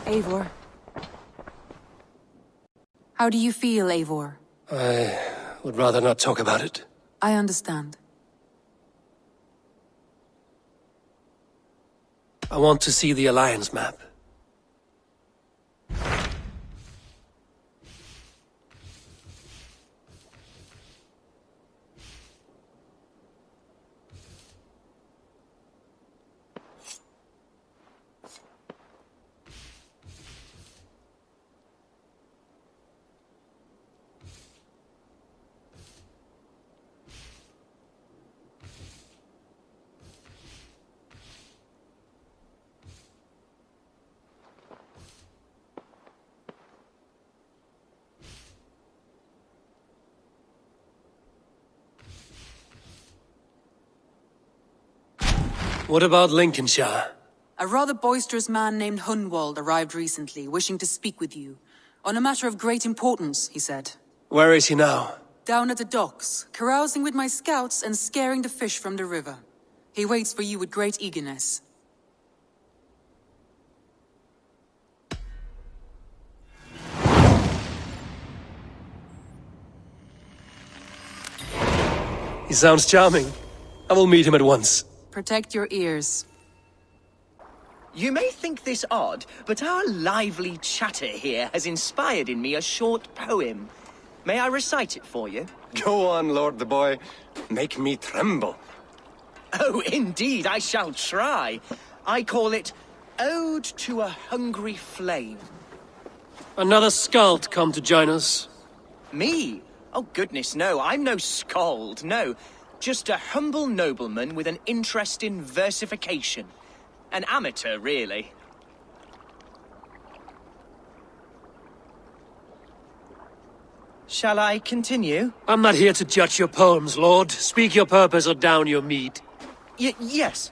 Eivor. How do you feel, Eivor? I would rather not talk about it. I understand. I want to see the Alliance map. What about Lincolnshire? A rather boisterous man named Hunwald arrived recently, wishing to speak with you. On a matter of great importance, he said. Where is he now? Down at the docks, carousing with my scouts and scaring the fish from the river. He waits for you with great eagerness. He sounds charming. I will meet him at once. Protect your ears. You may think this odd, but our lively chatter here has inspired in me a short poem. May I recite it for you? Go on, Lord the Boy. Make me tremble. Oh, indeed, I shall try. I call it Ode to a Hungry Flame. Another skald come to join us. Me? Oh, goodness, no. I'm no skald, no. Just a humble nobleman with an interest in versification. An amateur, really. Shall I continue? I'm not here to judge your poems, Lord. Speak your purpose or down your meat. Yes.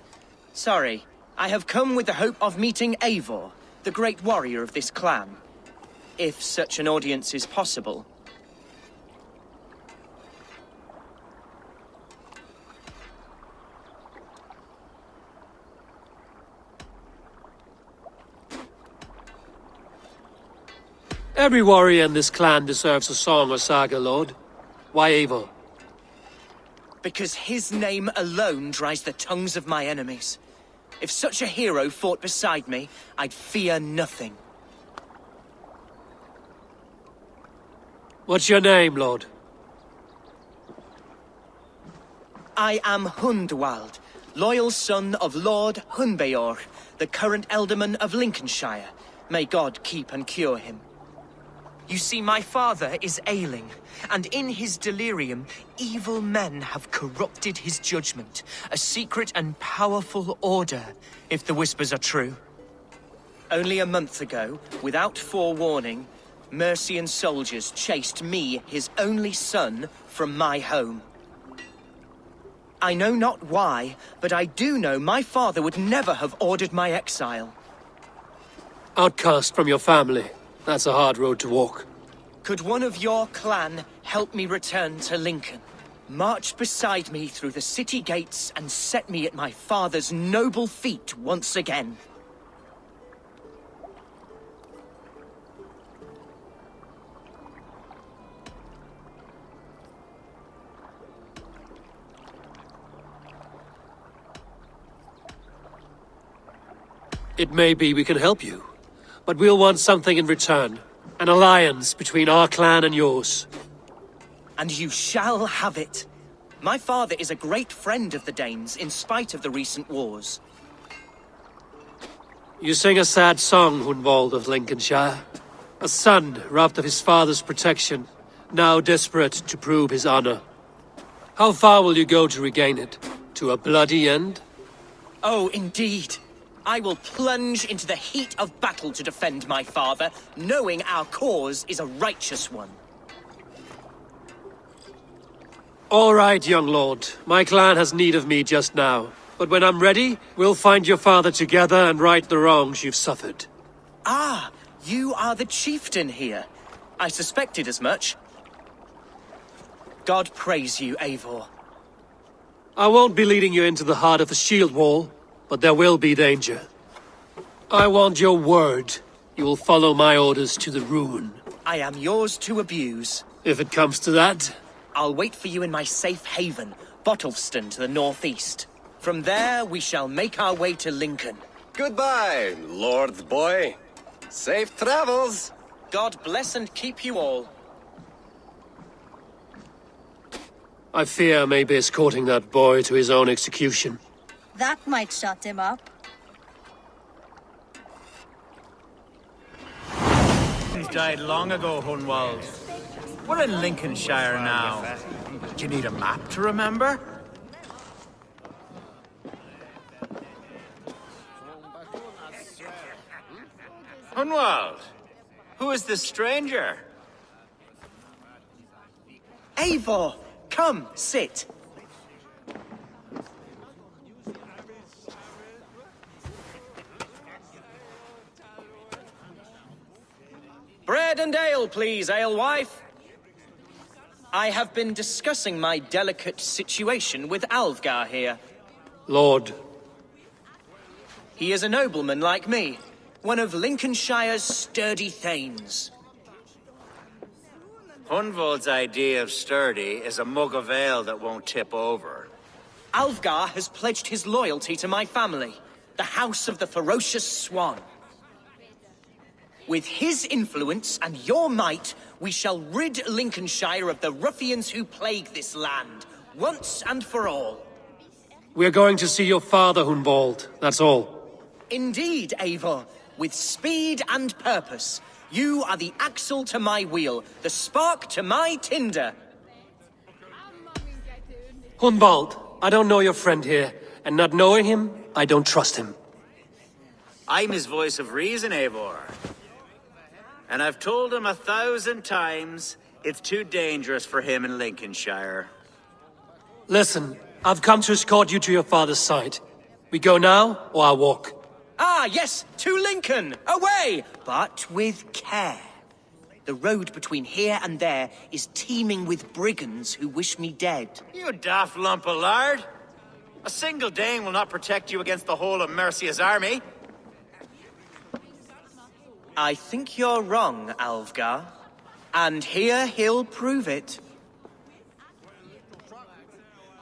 Sorry. I have come with the hope of meeting Eivor, the great warrior of this clan. If such an audience is possible. Every warrior in this clan deserves a song or saga, Lord. Why Eivor? Because his name alone dries the tongues of my enemies. If such a hero fought beside me, I'd fear nothing. What's your name, Lord? I am Hundwald, loyal son of Lord Hunbeor, the current Elderman of Lincolnshire. May God keep and cure him. You see, my father is ailing, and in his delirium, evil men have corrupted his judgment. A secret and powerful order, if the whispers are true. Only a month ago, without forewarning, Mercian soldiers chased me, his only son, from my home. I know not why, but I do know my father would never have ordered my exile. Outcast from your family. That's a hard road to walk. Could one of your clan help me return to Lincoln? March beside me through the city gates and set me at my father's noble feet once again. It may be we can help you, but we'll want something in return. An alliance between our clan and yours. And you shall have it. My father is a great friend of the Danes, in spite of the recent wars. You sing a sad song, Hunwald of Lincolnshire. A son robbed of his father's protection, now desperate to prove his honor. How far will you go to regain it? To a bloody end? Oh, indeed. I will plunge into the heat of battle to defend my father, knowing our cause is a righteous one. All right, young lord. My clan has need of me just now. But when I'm ready, we'll find your father together and right the wrongs you've suffered. Ah, you are the chieftain here. I suspected as much. God praise you, Eivor. I won't be leading you into the heart of the shield wall, but there will be danger. I want your word. You will follow my orders to the ruin. I am yours to abuse. If it comes to that, I'll wait for you in my safe haven, Bottleston to the northeast. From there, we shall make our way to Lincoln. Goodbye, Lord Boy. Safe travels. God bless and keep you all. I fear I may be escorting that boy to his own execution. That might shut him up. He's died long ago, Hunwald. We're in Lincolnshire now. Do you need a map to remember? Hunwald, who is this stranger? Eivor, come, sit. Bread and ale, please, alewife. I have been discussing my delicate situation with Alvgar here. Lord, He is a nobleman like me, one of Lincolnshire's sturdy thanes. Hunwald's idea of sturdy is a mug of ale that won't tip over. Alvgar has pledged his loyalty to my family, the House of the Ferocious Swan. With his influence and your might, we shall rid Lincolnshire of the ruffians who plague this land, once and for all. we're going to see your father, Hunwald. That's all. Indeed, Eivor, with speed and purpose. You are the axle to my wheel, the spark to my tinder. Hunwald, I don't know your friend here, and not knowing him, I don't trust him. I'm his voice of reason, Eivor. And I've told him 1,000 times it's too dangerous for him in Lincolnshire. Listen, I've come to escort you to your father's side. We go now, or I walk. Ah, yes, to Lincoln! Away! But with care. The road between here and there is teeming with brigands who wish me dead. You daft lump of lard! A single Dane will not protect you against the whole of Mercia's army. I think you're wrong, Alvgar. And here he'll prove it.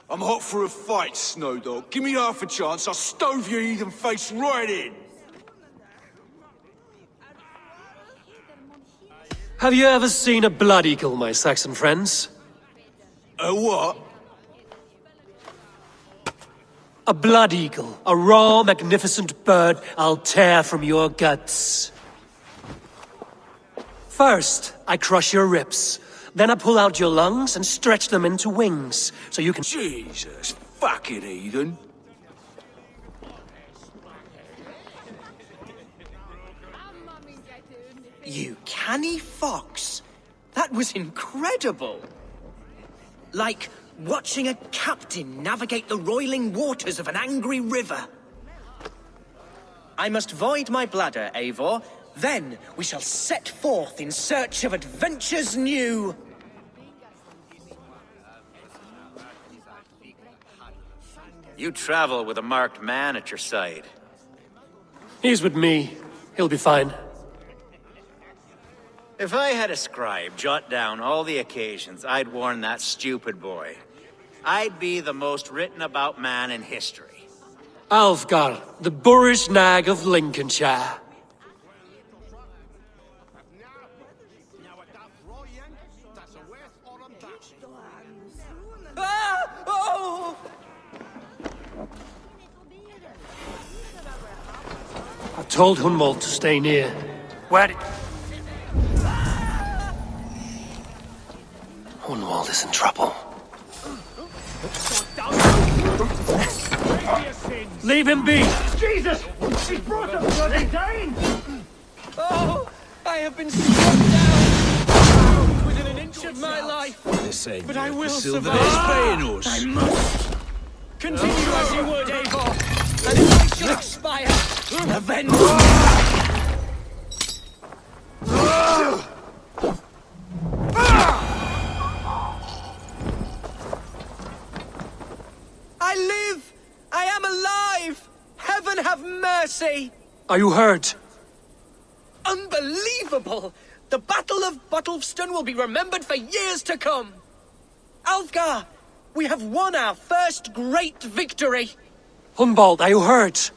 I'm hot for a fight, Snowdog. Give me half a chance, I'll stove your heathen face right in. Have you ever seen a blood eagle, my Saxon friends? A what? A blood eagle. A raw, magnificent bird I'll tear from your guts. First, I crush your ribs. Then I pull out your lungs and stretch them into wings, so you can— Jesus, fucking heathen. You canny fox. That was incredible. Like watching a captain navigate the roiling waters of an angry river. I must void my bladder, Eivor. Then we shall set forth in search of adventures new. You travel with a marked man at your side. He's with me. He'll be fine. If I had a scribe jot down all the occasions I'd warn that stupid boy, I'd be the most written about man in history. Alvgar, the boorish nag of Lincolnshire. Ah! Oh! I told Hunwald to stay near. Where did— Hunwald is in trouble. Leave him be! Jesus! She's brought a bloody Dane! Oh! I have been struck down! Within an inch of my life! But I will survive! I must! Continue as you would, Eivor! And if I shall expire, avenge me! I live! I am alive! Heaven have mercy! Are you hurt? unbelievable! The Battle of Bottlefston will be remembered for years to come! Alfgar, we have won our first great victory! Hunwald, are you hurt?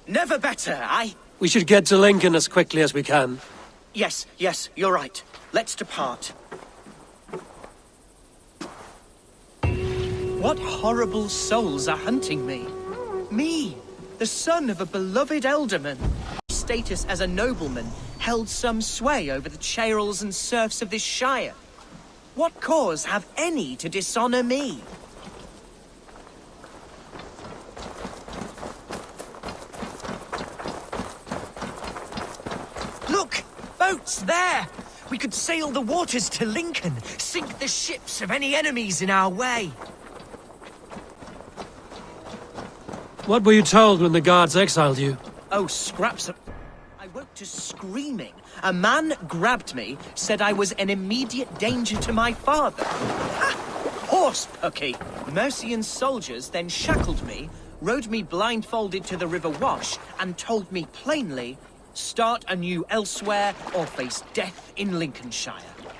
Never better, We should get to Lincoln as quickly as we can. Yes, you're right. Let's depart. What horrible souls are hunting me? Me, the son of a beloved ealdorman. Status as a nobleman held some sway over the chairels and serfs of this shire. What cause have any to dishonor me? Look! Boats there! We could sail the waters to Lincoln, sink the ships of any enemies in our way. What were you told when the guards exiled you? Oh, scraps of... I woke to screaming. A man grabbed me, said I was an immediate danger to my father. Ha! Horse pucky! Mercian soldiers then shackled me, rode me blindfolded to the River Wash, and told me plainly, start anew elsewhere or face death in Lincolnshire.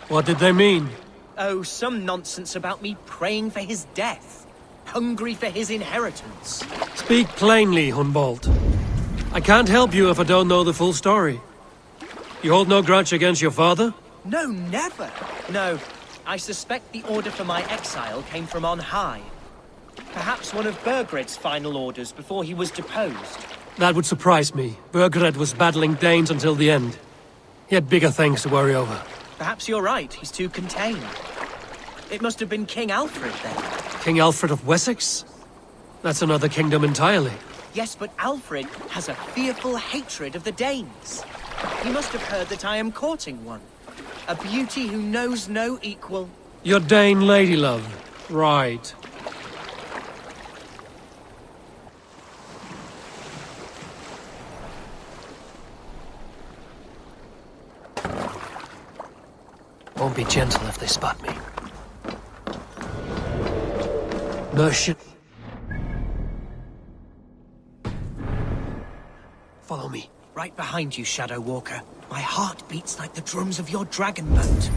What did they mean? Oh, some nonsense about me praying for his death. Hungry for his inheritance. Speak plainly, Hunwald. I can't help you if I don't know the full story. You hold no grudge against your father? No, never. No, I suspect the order for my exile came from on high. Perhaps one of Burgred's final orders before he was deposed. That would surprise me. Burgred was battling Danes until the end. He had bigger things to worry over. Perhaps you're right, he's too contained. It must have been King Alfred then. King Alfred of Wessex? That's another kingdom entirely. Yes, but Alfred has a fearful hatred of the Danes. He must have heard that I am courting one. A beauty who knows no equal. Your Dane lady love. Right. Won't be gentle if they spot me. Merchant. Follow me. Right behind you, Shadow Walker. My heart beats like the drums of your dragon boat.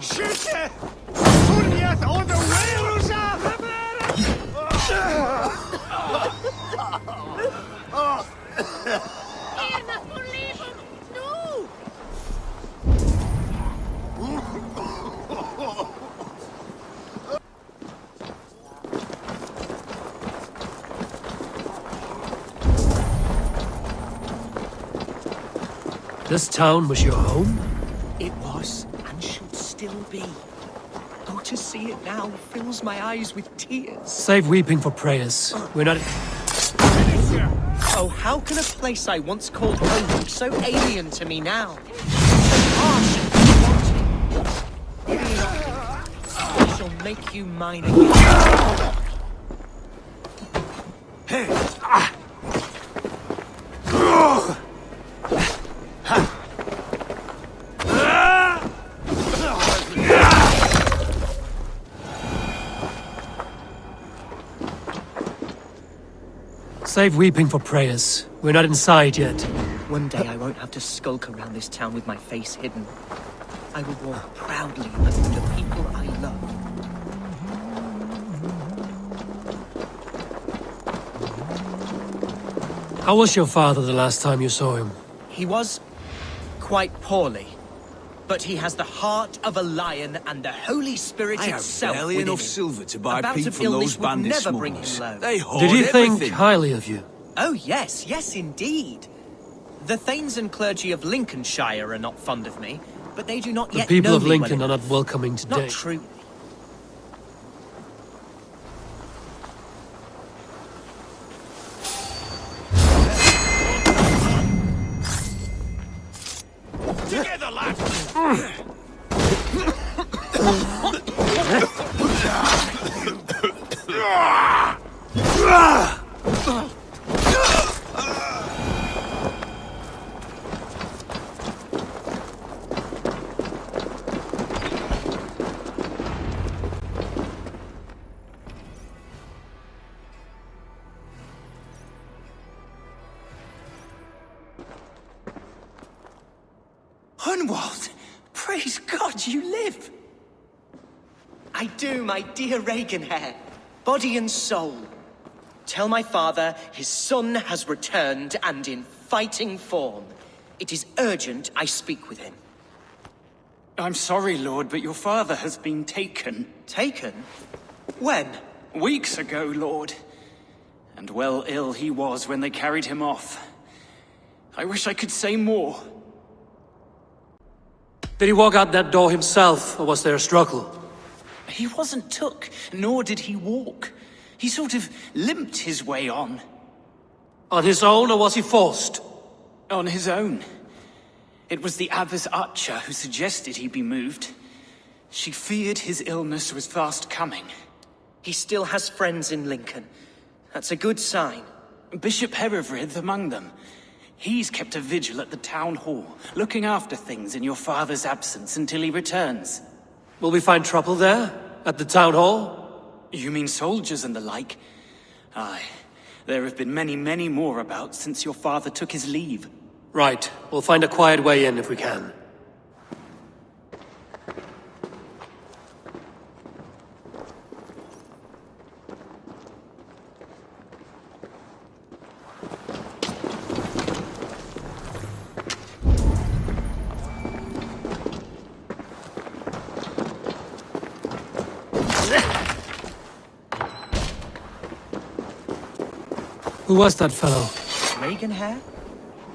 Schüsse! Furniert oder Wales! This town was your home? It was, and should still be. Oh, to see it now fills my eyes with tears. Save weeping for prayers. We're not... Oh, how can a place I once called home look so alien to me now? So harsh and wanting. I shall make you mine again. Save weeping for prayers. We're not inside yet. One day I won't have to skulk around this town with my face hidden. I will walk proudly among the people I love. How was your father the last time you saw him? He was quite poorly, but he has the heart of a lion and the Holy Spirit I have itself barely within enough him. silver to buy A bout peat of from illness those would bandit never bring him smugglers. low. They hoard Did he think everything. highly of you? Oh yes, yes indeed. The thanes and clergy of Lincolnshire are not fond of me, but they do not The yet people know of me Lincoln well are enough. not welcoming today. Not truly. Together, lads! Hunwald! Praise God you live! I do, my dear Reaganhair. Body and soul. Tell my father his son has returned and in fighting form. It is urgent I speak with him. I'm sorry, Lord, but your father has been taken. Taken? When? Weeks ago, Lord. And well ill he was when they carried him off. I wish I could say more. Did he walk out that door himself, or was there a struggle? He wasn't took, nor did he walk. He sort of limped his way on. On his own, or was he forced? On his own. It was the Abbess Archer who suggested he be moved. She feared his illness was fast coming. He still has friends in Lincoln. That's a good sign. Bishop Herefrith among them. He's kept a vigil at the town hall, looking after things in your father's absence until he returns. Will we find trouble there? At the town hall? You mean soldiers and the like? Aye. There have been many, many more about since your father took his leave. Right. We'll find a quiet way in if we can. Who was that fellow? Reaganhair?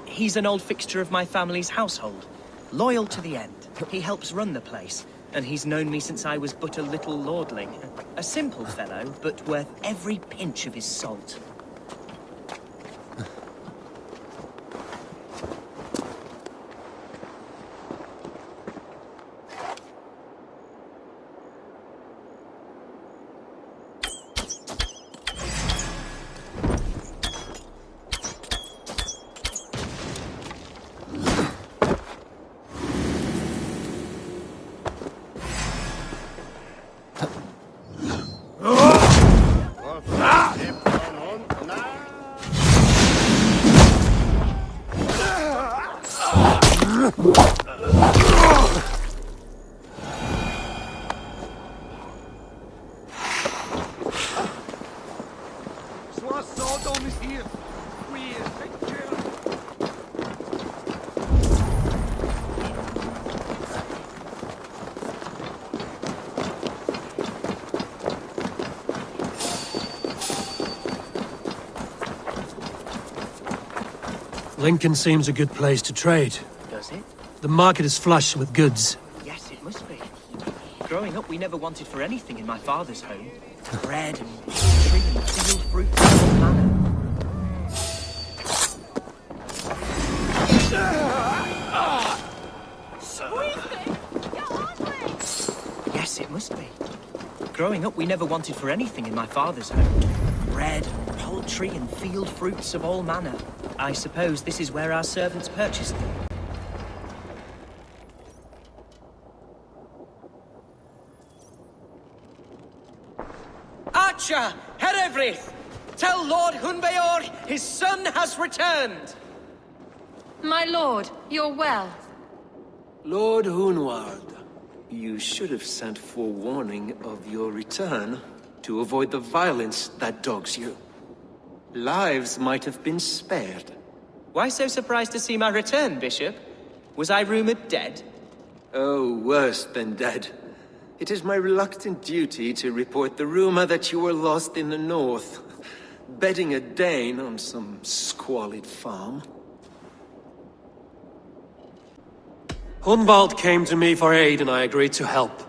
He's an old fixture of my family's household. Loyal to the end. He helps run the place, and he's known me since I was but a little lordling. A simple fellow, but worth every pinch of his salt. Lincoln seems a good place to trade. Does it? The market is flush with goods. Yes, it must be. Growing up, we never wanted for anything in my father's home. Bread and poultry and field fruit and all manner. Yes, it must be. Growing up, we never wanted for anything in my father's home. Bread, poultry, and field fruits of all manner. I suppose this is where our servants purchased them. Archer! Herefrith! Tell Lord Hunbeor his son has returned! My lord, you're well. Lord Hunwald, you should have sent forewarning of your return to avoid the violence that dogs you. Lives might have been spared. Why so surprised to see my return, Bishop? Was I rumored dead? Oh, worse than dead. It is my reluctant duty to report the rumor that you were lost in the north, bedding a Dane on some squalid farm. Hunwald came to me for aid and I agreed to help.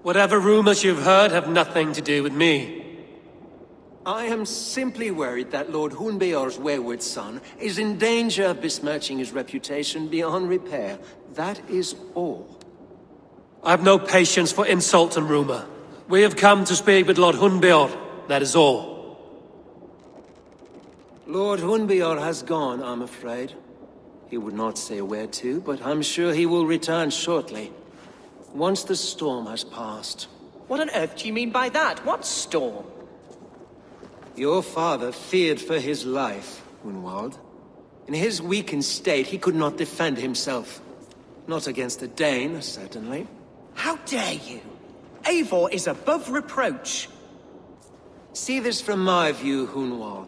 Whatever rumors you've heard have nothing to do with me. I am simply worried that Lord Hunbeor's wayward son is in danger of besmirching his reputation beyond repair. That is all. I have no patience for insult and rumor. We have come to speak with Lord Hunbeor, that is all. Lord Hunbeor has gone, I'm afraid. He would not say where to, but I'm sure he will return shortly. Once the storm has passed. What on earth do you mean by that? What storm? Your father feared for his life, Hunwald. In his weakened state, he could not defend himself. Not against a Dane, certainly. How dare you? Eivor is above reproach. See this from my view, Hunwald.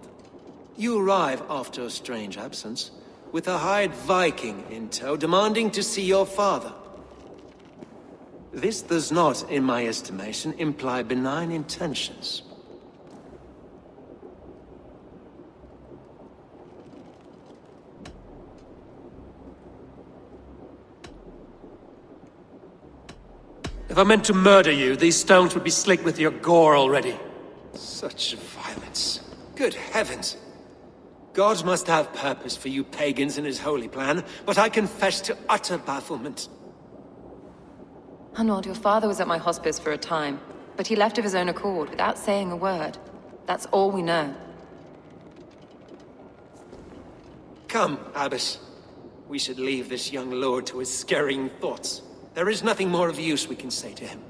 You arrive after a strange absence, with a hired Viking in tow, demanding to see your father. This does not, in my estimation, imply benign intentions. If I meant to murder you, these stones would be slick with your gore already. Such violence. Good heavens! God must have purpose for you pagans in his holy plan, but I confess to utter bafflement. Hunwald, your father was at my hospice for a time, but he left of his own accord without saying a word. That's all we know. Come, Abbess. We should leave this young lord to his scurrying thoughts. There is nothing more of use we can say to him.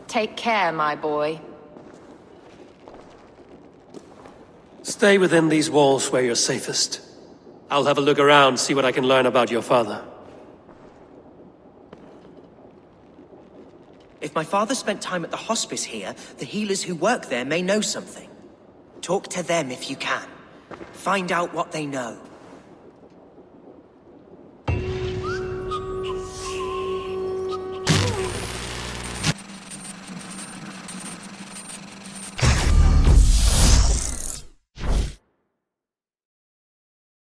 Take care, my boy. Stay within these walls where you're safest. I'll have a look around, see what I can learn about your father. If my father spent time at the hospice here, the healers who work there may know something. Talk to them if you can. Find out what they know.